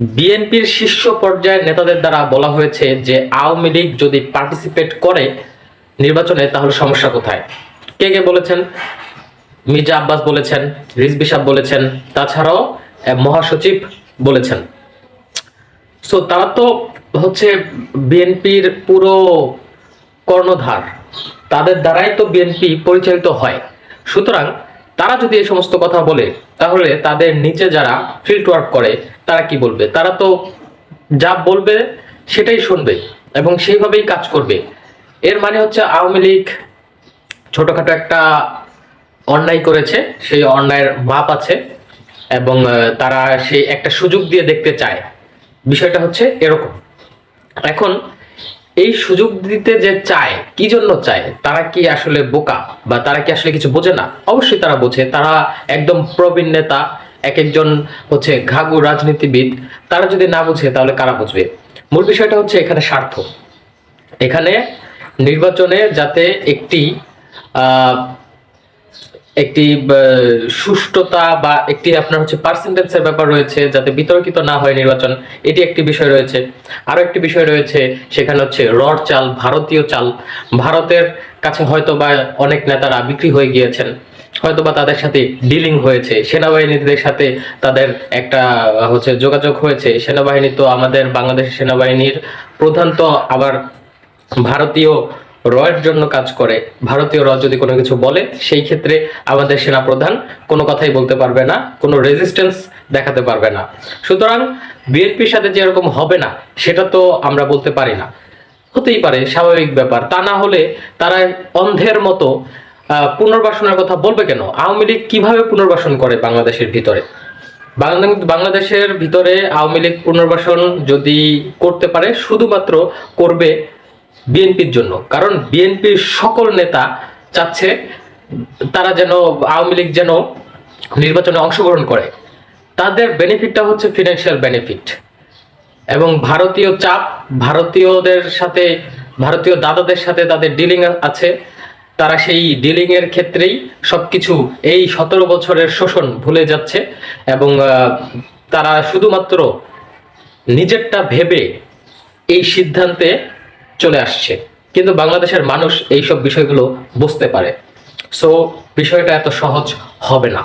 বিএনপির শীর্ষ পর্যায়ের নেতাদের দ্বারা বলা হয়েছে যে আওয়ামী লীগ যদি পার্টিসিপেট করে নির্বাচনে তাহলে সমস্যা কোথায়। কে কে বলেছেন? মির্জা আব্বাস বলেছেন, রিজভী সাহেব বলেছেন, তাছাড়াও মহাসচিব বলেছেন। সো তারা তো হচ্ছে বিএনপির পুরো কর্ণধার, তাদের দ্বারাই তো বিএনপি পরিচালিত হয়। সুতরাং তারা যদি এই সমস্ত কথা বলে তাহলে তাদের নিচে যারা ফিল্ড ওয়ার্ক করে তারা কি বলবে? তারা তো যা বলবে সেটাই শুনবে এবং সেইভাবেই কাজ করবে। এর মানে হচ্ছে আওয়ামী লীগ ছোটখাটো একটা অন্যায় করেছে, সেই অন্যায়ের মাপ আছে এবং তারা সেই একটা সুযোগ দিয়ে দেখতে চায়। বিষয়টা হচ্ছে এরকম। এখন এই সুযোগ দিতে যে চায়, কি জন্য চায়? তারা কি আসলে বোকা বা তারা কি আসলে কিছু বোঝে না? অবশ্যই তারা বোঝে। তারা একদম প্রবীণ নেতা, এক একজন হচ্ছে ঘাগু রাজনীতিবিদ। তারা যদি না বুঝে তাহলে কারা বুঝবে? মূল বিষয়টা হচ্ছে এখানে স্বার্থ। এখানে নির্বাচনে যাতে একটি আহ একটি সুষ্ঠুতা বা একটি আপনার হচ্ছে পার্সেন্টেজের ব্যাপার রয়েছে, যাতে বিতর্কিত না হয় নির্বাচন, এটি একটি বিষয় রয়েছে। আরো একটি বিষয় রয়েছে, সেখানে হচ্ছে রড চাল, ভারতীয় চাল। ভারতের কাছে হয়তো বা অনেক নেতারা বিক্রি হয়ে গিয়েছেন, হয়তোবা তাদের সাথে ডিলিং হয়েছে, সেনাবাহিনীদের সাথে তাদের একটা হচ্ছে যোগাযোগ হয়েছে। সেনাবাহিনী তো আমাদের বাংলাদেশের সেনাবাহিনীর প্রধান তো আবার ভারতীয় রয়ের জন্য কাজ করে। ভারতীয় র যদি কোনো কিছু বলে সেই ক্ষেত্রে আমাদের সেনা প্রধান কোনো কথাই বলতে পারবে না, কোনো রেজিস্ট্যান্স দেখাতে পারবে না। সুতরাং বিএনপির সাথে যে এরকম হবে না সেটা তো আমরা বলতে পারি না। হতেই পারে, স্বাভাবিক ব্যাপার। তা না হলে তারা অন্ধের মতো পুনর্বাসনের কথা বলবে কেন? আওয়ামী লীগ কিভাবে পুনর্বাসন করে বাংলাদেশের ভিতরে? বাংলাদেশের ভিতরে আওয়ামী লীগ পুনর্বাসন যদি করতে পারে, শুধুমাত্র করবে বিএনপির জন্য। কারণ বিএনপির সকল নেতা চাচ্ছে তারা যেন আওয়ামী লীগ যেন নির্বাচনে অংশগ্রহণ করে। তাদের বেনিফিটটা হচ্ছে ফিনান্সিয়াল বেনিফিট এবং ভারতীয় চাপ, ভারতীয়দের সাথে, ভারতীয় দাদাদের সাথে তাদের ডিলিং আছে। তারা সেই ডিলিং এর ক্ষেত্রেই সবকিছু এই 17 বছরের শোষণ ভুলে যাচ্ছে এবং তারা শুধুমাত্র নিজেরটা ভেবে এই সিদ্ধান্তে চলে আসছে। কিন্তু বাংলাদেশের মানুষ এইসব বিষয়গুলো বুঝতে পারে। সো বিষয়টা এত সহজ হবে না।